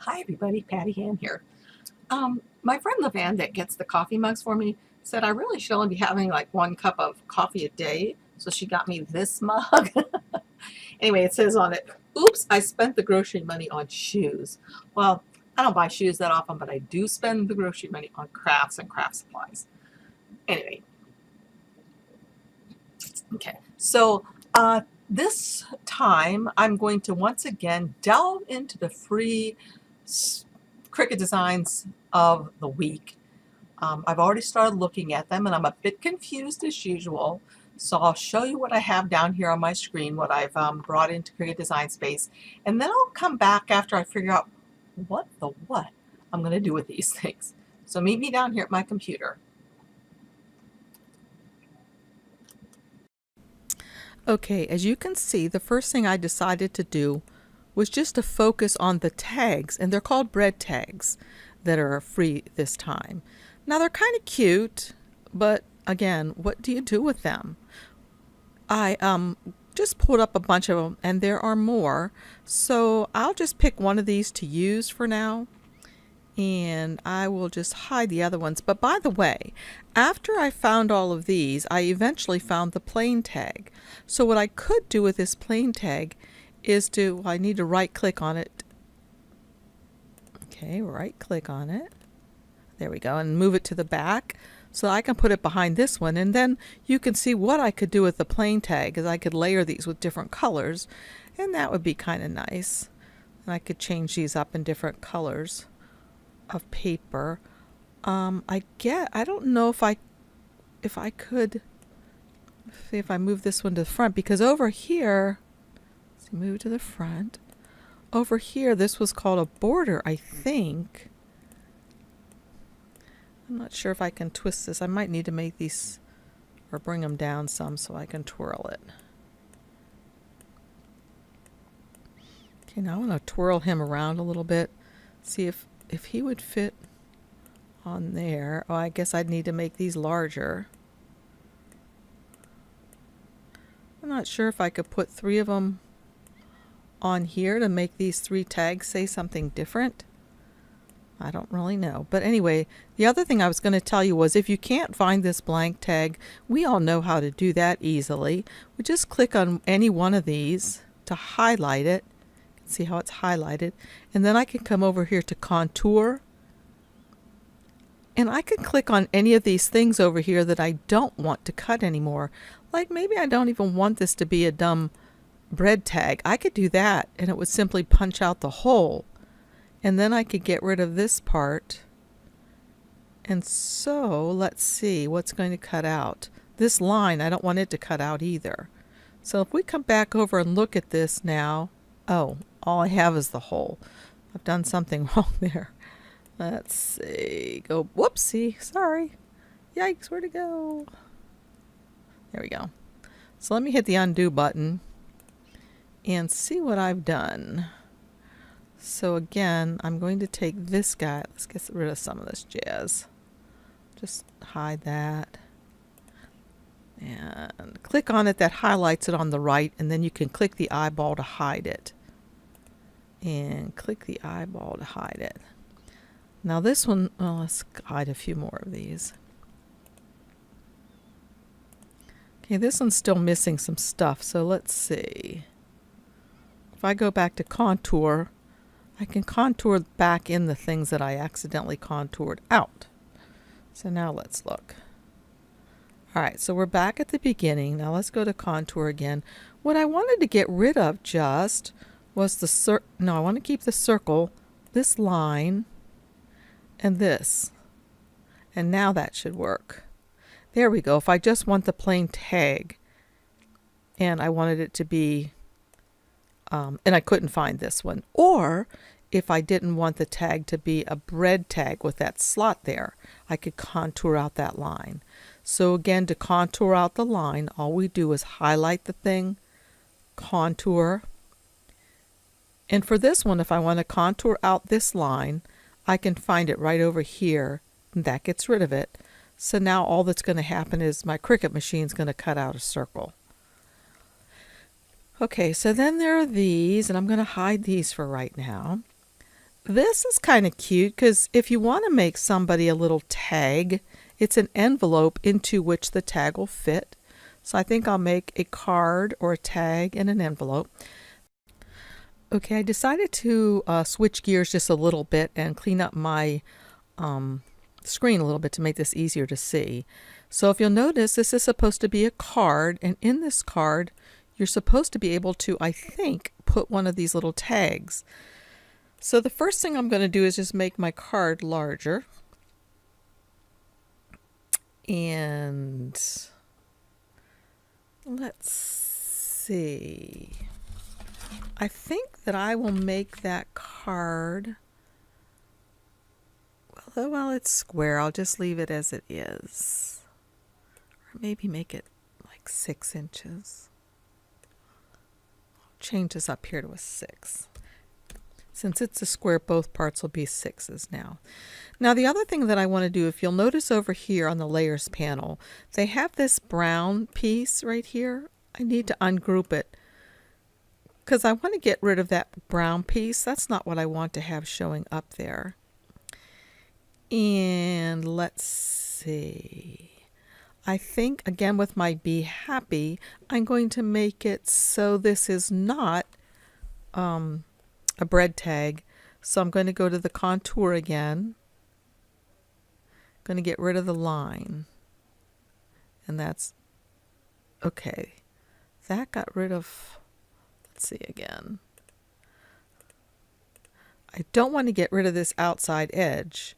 Hi everybody, Patty Ann here. My friend Levan that gets the coffee mugs for me said I really should only be having like 1 cup of coffee a day, so she got me this mug. Anyway, it says on it, oops, I spent the grocery money on shoes. Well, I don't buy shoes that often, but I do spend the grocery money on crafts and craft supplies. Anyway, okay, so this time I'm going to once again delve into the free Cricut designs of the week. I've already started looking at them and I'm a bit confused as usual. So I'll show you what I have down here on my screen, what I've brought into Cricut Design Space, and then I'll come back after I figure out what I'm going to do with these things. So meet me down here at my computer. Okay, as you can see, the first thing I decided to do was just to focus on the tags, and they're called bread tags that are free this time. Now they're kind of cute, but again, what do you do with them? I just pulled up a bunch of them, and there are more, so I'll just pick one of these to use for now, and I will just hide the other ones. But by the way, after I found all of these, I eventually found the plain tag. So what I could do with this plain tag is I need to right click on it. Okay, right click on it. There we go, and move it to the back so I can put it behind this one, and then you can see what I could do with the plain tag is I could layer these with different colors, and that would be kind of nice. And I could change these up in different colors of paper. I don't know if I could see if I move this one to the front, because over here, let's move to the front. Over here, this was called a border, I think. I'm not sure if I can twist this. I might need to make these or bring them down some so I can twirl it. Okay, now I want to twirl him around a little bit, see if he would fit on there. Oh, I guess I'd need to make these larger. I'm not sure if I could put 3 of them on here to make these 3 tags say something different. I don't really know. But anyway, the other thing I was going to tell you was if you can't find this blank tag, we all know how to do that easily. We just click on any one of these to highlight it. See how it's highlighted, and then I can come over here to contour, and I can click on any of these things over here that I don't want to cut anymore. Like maybe I don't even want this to be a dumb bread tag. I could do that and it would simply punch out the hole, and then I could get rid of this part. And so let's see what's going to cut out. This line, I don't want it to cut out either. So if we come back over and look at this now, oh, all I have is the hole. I've done something wrong there. Let's see. Go. Whoopsie. Sorry. Yikes. Where'd it go? There we go. So let me hit the undo button and see what I've done. So again, I'm going to take this guy. Let's get rid of some of this jazz. Just hide that. And click on it. That highlights it on the right, and then you can click the eyeball to hide it. And click the eyeball to hide it. Now this one, well, let's hide a few more of these. Okay, this one's still missing some stuff, so let's see. If I go back to contour, I can contour back in the things that I accidentally contoured out. So now let's look. Alright, so we're back at the beginning. Now let's go to contour again. What I wanted to get rid of just was the I want to keep the circle, this line, and this. And now that should work. There we go. If I just want the plain tag, and I wanted it to be, and I couldn't find this one. Or if I didn't want the tag to be a bread tag with that slot there, I could contour out that line. So again, to contour out the line, all we do is highlight the thing, contour. And for this one, if I want to contour out this line, I can find it right over here, and that gets rid of it. So now all that's going to happen is my Cricut machine is going to cut out a circle. Okay, so then there are these, and I'm going to hide these for right now. This is kind of cute because if you want to make somebody a little tag, it's an envelope into which the tag will fit. So I think I'll make a card or a tag in an envelope. Okay, I decided to switch gears just a little bit and clean up my screen a little bit to make this easier to see. So if you'll notice, this is supposed to be a card, and in this card you're supposed to be able to, I think, put one of these little tags. So the first thing I'm going to do is just make my card larger. And let's see. I think that I will make that card, well, it's square. I'll just leave it as it is. Or maybe make it like 6 inches. I'll change this up here to a 6. Since it's a square, both parts will be 6s now. Now the other thing that I want to do, if you'll notice over here on the layers panel, they have this brown piece right here. I need to ungroup it because I want to get rid of that brown piece. That's not what I want to have showing up there. And let's see. I think, again, with my Be Happy, I'm going to make it so this is not a bread tag. So I'm going to go to the contour again. I'm going to get rid of the line. And that's okay. That got rid of, let's see again. I don't want to get rid of this outside edge.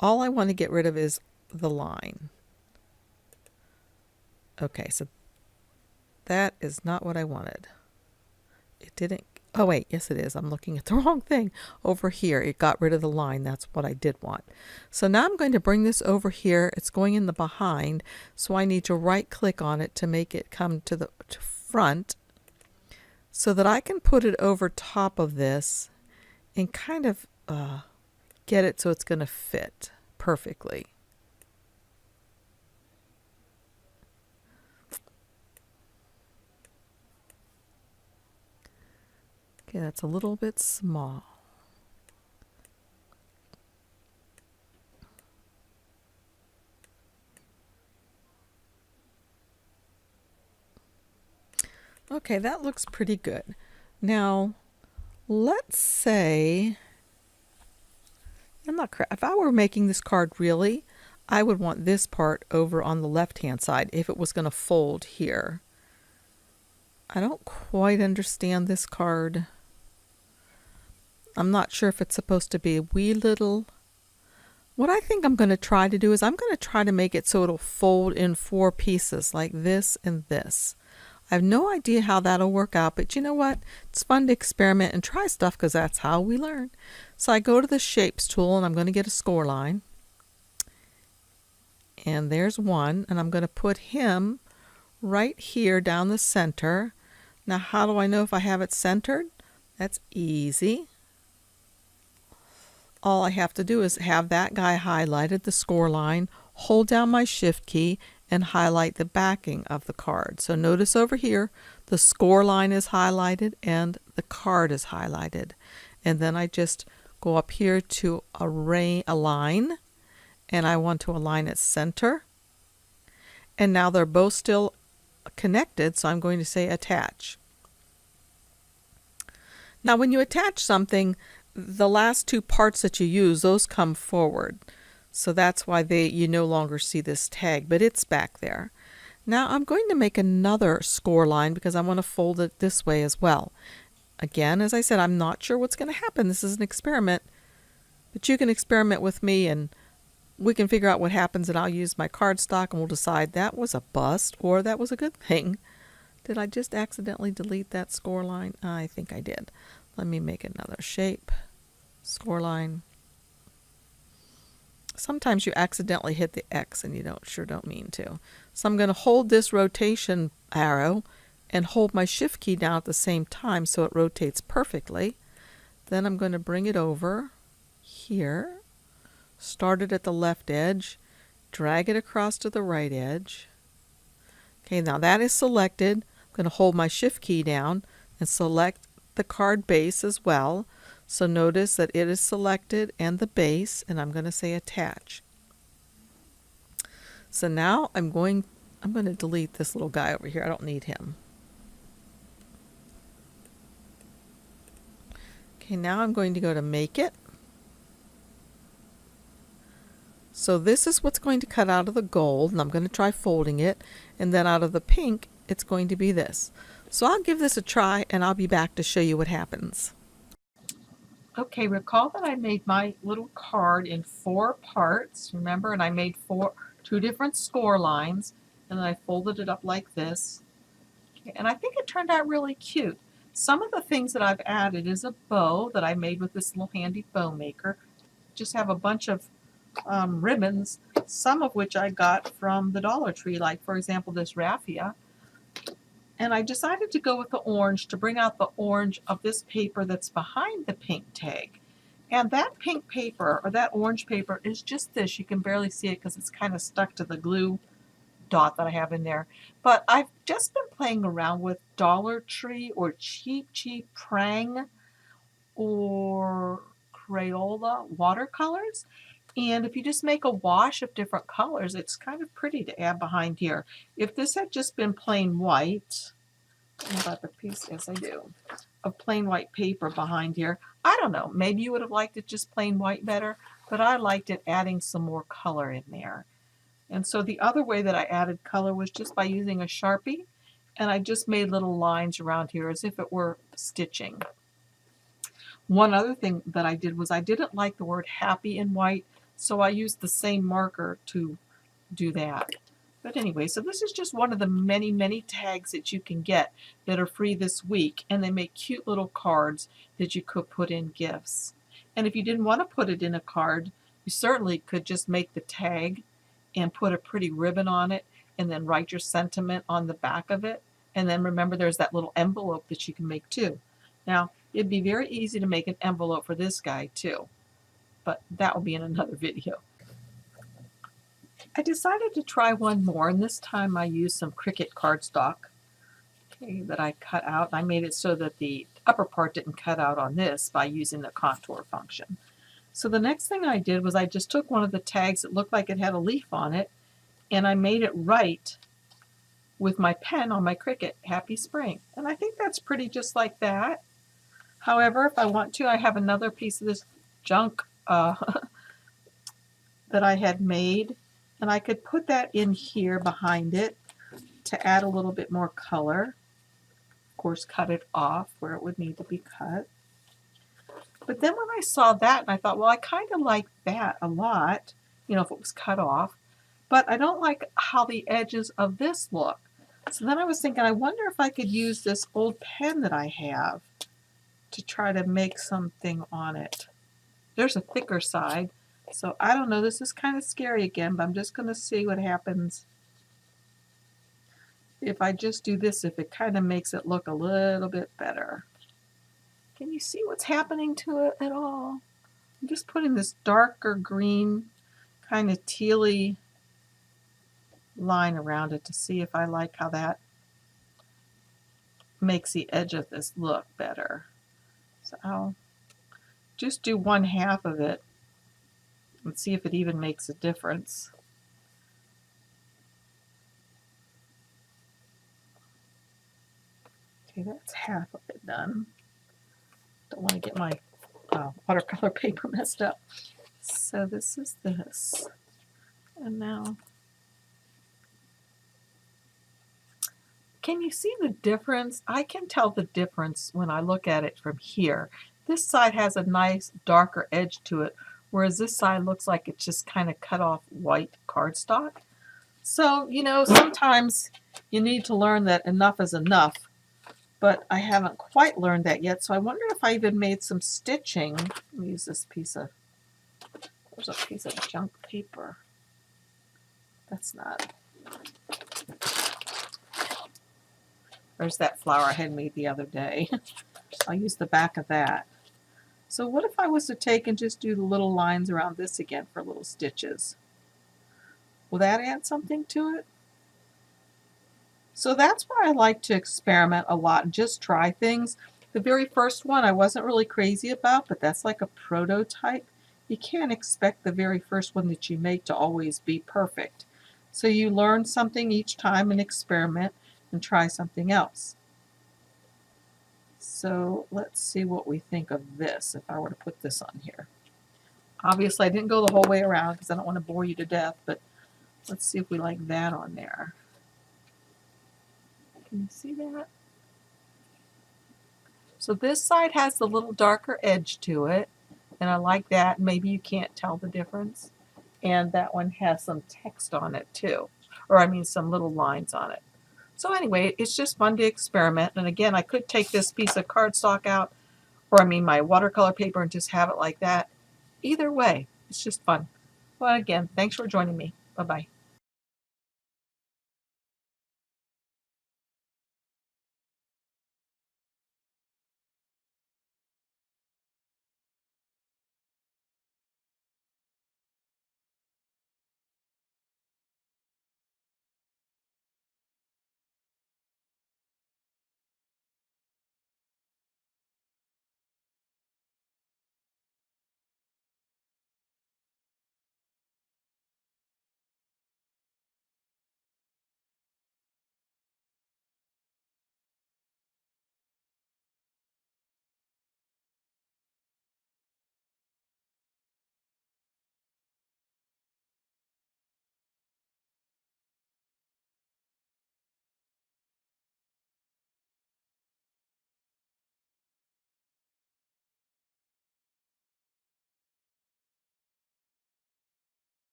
All I want to get rid of is the line. Okay, so that is not what I wanted. It didn't. Oh wait, yes it is. I'm looking at the wrong thing. Over here, it got rid of the line. That's what I did want. So now I'm going to bring this over here. It's going in the behind, so I need to right click on it to make it come to the front so that I can put it over top of this and kind of get it so it's going to fit perfectly. Okay, that's a little bit small. Okay, that looks pretty good. Now, let's say, if I were making this card really, I would want this part over on the left-hand side if it was going to fold here. I don't quite understand this card. I'm not sure if it's supposed to be a wee little. What I think I'm going to try to do is I'm going to try to make it so it'll fold in 4 pieces like this and this. I have no idea how that'll work out, but you know what? It's fun to experiment and try stuff because that's how we learn. So I go to the Shapes tool and I'm going to get a score line. And there's one, and I'm going to put him right here down the center. Now how do I know if I have it centered? That's easy. All I have to do is have that guy highlighted, the score line, hold down my shift key, and highlight the backing of the card. So notice over here, the score line is highlighted and the card is highlighted. And then I just go up here to align, and I want to align it center. And now they're both still connected, so I'm going to say attach. Now when you attach something, the last 2 parts that you use, those come forward. So that's why you no longer see this tag, but it's back there. Now I'm going to make another score line because I want to fold it this way as well. Again, as I said, I'm not sure what's going to happen. This is an experiment, but you can experiment with me and we can figure out what happens, and I'll use my cardstock and we'll decide that was a bust or that was a good thing. Did I just accidentally delete that score line? I think I did. Let me make another shape. Score line. Sometimes you accidentally hit the X and you don't mean to. So I'm going to hold this rotation arrow and hold my shift key down at the same time so it rotates perfectly. Then I'm going to bring it over here, start it at the left edge, drag it across to the right edge. Okay, now that is selected. I'm going to hold my shift key down and select the card base as well. So notice that it is selected and the base, and I'm going to say attach. So now I'm going to delete this little guy over here. I don't need him. Okay, now I'm going to go to Make It. So this is what's going to cut out of the gold, and I'm going to try folding it, and then out of the pink it's going to be this. So I'll give this a try and I'll be back to show you what happens. Okay, recall that I made my little card in 4 parts, remember, and I made 2 different score lines, and then I folded it up like this. Okay, and I think it turned out really cute. Some of the things that I've added is a bow that I made with this little handy bow maker. Just have a bunch of ribbons, some of which I got from the Dollar Tree, like for example this raffia. And I decided to go with the orange to bring out the orange of this paper that's behind the pink tag. And that pink paper, or that orange paper, is just this. You can barely see it because it's kind of stuck to the glue dot that I have in there. But I've just been playing around with Dollar Tree or cheap Prang or Crayola watercolors. And if you just make a wash of different colors, it's kind of pretty to add behind here. If this had just been plain white, what about the piece? Yes, I do. Of plain white paper behind here. I don't know. Maybe you would have liked it just plain white better, but I liked it adding some more color in there. And so the other way that I added color was just by using a Sharpie, and I just made little lines around here as if it were stitching. One other thing that I did was I didn't like the word happy in white, so I used the same marker to do that. But anyway, so this is just one of the many tags that you can get that are free this week, and they make cute little cards that you could put in gifts. And if you didn't want to put it in a card, you certainly could just make the tag and put a pretty ribbon on it and then write your sentiment on the back of it. And then remember, there's that little envelope that you can make too. Now, it'd be very easy to make an envelope for this guy too, but that will be in another video. I decided to try one more, and this time I used some Cricut cardstock that I cut out. I made it so that the upper part didn't cut out on this by using the contour function. So the next thing I did was I just took one of the tags that looked like it had a leaf on it, and I made it write with my pen on my Cricut, Happy Spring. And I think that's pretty just like that. However, if I want to, I have another piece of this junk that I had made, and I could put that in here behind it to add a little bit more color. Of course, cut it off where it would need to be cut. But then when I saw that, and I thought, well, I kind of like that a lot, you know, if it was cut off, but I don't like how the edges of this look. So then I was thinking, I wonder if I could use this old pen that I have to try to make something on it. There's a thicker side, so I don't know, this is kind of scary again, but I'm just going to see what happens if I just do this, if it kind of makes it look a little bit better. Can you see what's happening to it at all? I'm just putting this darker green, kind of tealy line around it to see if I like how that makes the edge of this look better. So I'll just do 1/2 of it and see if it even makes a difference. Okay, that's half of it done. Don't want to get my watercolor paper messed up. So this is this. And now, can you see the difference? I can tell the difference when I look at it from here. This side has a nice darker edge to it, whereas this side looks like it's just kind of cut off white cardstock. So, you know, sometimes you need to learn that enough is enough, but I haven't quite learned that yet. So I wonder if I even made some stitching. Let me use this piece of, there's a piece of junk paper. That's not. There's that flower I had made the other day. I'll use the back of that. So what if I was to take and just do the little lines around this again for little stitches? Will that add something to it? So that's why I like to experiment a lot and just try things. The very first one I wasn't really crazy about, but that's like a prototype. You can't expect the very first one that you make to always be perfect. So you learn something each time and experiment and try something else. So let's see what we think of this if I were to put this on here. Obviously, I didn't go the whole way around because I don't want to bore you to death, but let's see if we like that on there. Can you see that? So this side has the little darker edge to it, and I like that. Maybe you can't tell the difference. And that one has some text on it too, or I mean some little lines on it. So anyway, it's just fun to experiment. And again, I could take this piece of cardstock out, or I mean my watercolor paper, and just have it like that. Either way, it's just fun. Well, again, thanks for joining me. Bye-bye.